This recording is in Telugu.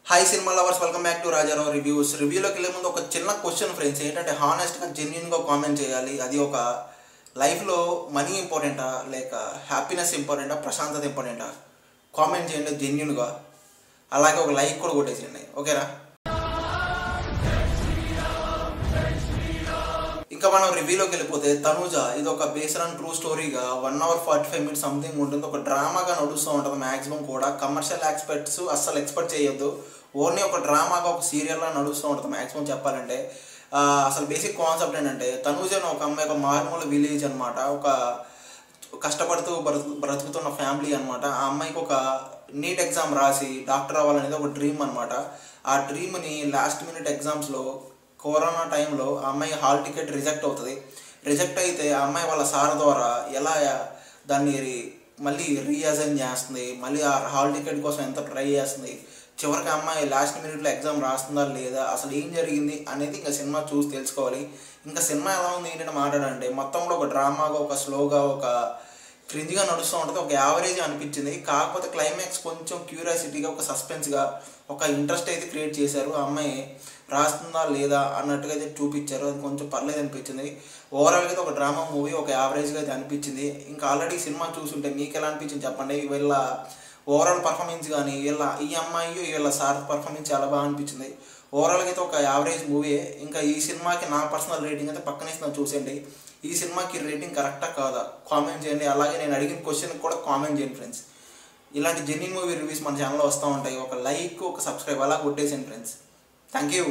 Hi cinema lovers, welcome back to Rajarao reviews. రివ్యూలోకి వెళ్ళే ముందు ఒక చిన్న క్వశ్చన్ ఫ్రెండ్స్, ఏంటంటే హానెస్ట్గా జెన్యున్గా కామెంట్ చేయాలి. అది ఒక లైఫ్లో మనీ ఇంపార్టెంటా లేక హ్యాపీనెస్ ఇంపార్టెంటా ప్రశాంతత ఇంపార్టెంటా కామెంట్ చేయండి జెన్యున్గా. అలాగే ఒక లైక్ కూడా కొట్టేసేయండి, ఓకేనా? ఇంకా మనం రివ్యూలోకి వెళ్ళిపోతే తనూజ ఇది ఒక బేస్డ్ ఆన్ ట్రూ స్టోరీగా 1 hour 45 minutes సంథింగ్ ఉంటుంది. ఒక డ్రామాగా నడుస్తూ ఉంటుంది. మ్యాక్సిమం కూడా కమర్షియల్ ఆస్పెక్ట్స్ అస్సలు ఎక్స్పెక్ట్ చేయొద్దు. ఓన్లీ ఒక డ్రామాగా ఒక సీరియల్లా నడుస్తూ ఉంటుంది మ్యాక్సిమం చెప్పాలంటే. అసలు బేసిక్ కాన్సెప్ట్ ఏంటంటే తనూజ ఒక అమ్మాయి ఒక మారుమూల విలేజ్ అనమాట. ఒక కష్టపడుతూ బ్రతుకుతున్న ఫ్యామిలీ అనమాట. ఆ అమ్మాయికి ఒక నీట్ ఎగ్జామ్ రాసి డాక్టర్ అవ్వాలనేది ఒక డ్రీమ్ అనమాట. ఆ డ్రీమ్ని లాస్ట్ మినిట్ ఎగ్జామ్స్లో కరోనా టైంలో ఆ అమ్మాయి హాల్ టికెట్ రిజెక్ట్ అవుతుంది. రిజెక్ట్ అయితే ఆ అమ్మాయి వాళ్ళ సార్ ద్వారా ఎలా దాన్ని మళ్ళీ రీఅజైన్ చేస్తుంది, మళ్ళీ ఆ హాల్ టికెట్ కోసం ఎంత ట్రై చేస్తుంది, చివరికి అమ్మాయి లాస్ట్ మినిట్లో ఎగ్జామ్ రాస్తుందా లేదా, అసలు ఏం జరిగింది అనేది ఇంకా సినిమా చూసి తెలుసుకోవాలి. ఇంకా సినిమా ఎలా ఉంది ఏంటంటే మాట్లాడంటే మొత్తంలో ఒక డ్రామాగా ఒక స్లోగా ఒక క్రింజ్గా నడుస్తూ ఉంటుంది. ఒక యావరేజ్ అనిపించింది. కాకపోతే క్లైమాక్స్ కొంచెం క్యూరియాసిటీగా ఒక సస్పెన్స్గా ఒక ఇంట్రెస్ట్ అయితే క్రియేట్ చేశారు. ఆ అమ్మాయి రాస్తుందా లేదా అన్నట్టుగా అయితే చూపించారు. అది కొంచెం పర్లేదు అనిపించింది. ఓవరాల్గా అయితే ఒక డ్రామా మూవీ ఒక యావరేజ్గా అయితే అనిపించింది. ఇంకా ఆల్రెడీ సినిమా చూసుంటే మీకు ఎలా అనిపించింది చెప్పండి. వీళ్ళ ఓవరాల్ పర్ఫార్మెన్స్ కానీ ఈ అమ్మాయి వీళ్ళ సార్ పర్ఫార్మెన్స్ చాలా బాగా అనిపించింది. ఓవరాల్గా అయితే ఒక యావరేజ్ మూవీ. ఇంకా ఈ సినిమాకి నా పర్సనల్ రేటింగ్ అయితే పక్కనే చూసేయండి. ఈ సినిమాకి రేటింగ్ కరెక్టా కాదా కామెంట్ చేయండి. అలాగే నేను అడిగిన క్వశ్చన్కి కూడా కామెంట్ చేయండి ఫ్రెండ్స్. ఇలాంటి జెన్యూన్ మూవీ రివ్యూస్ మన ఛానల్లో వస్తూ ఉంటాయి. ఒక లైక్ ఒక సబ్స్క్రైబ్ అలా కొట్టేసేయండి ఫ్రెండ్స్. Thank you.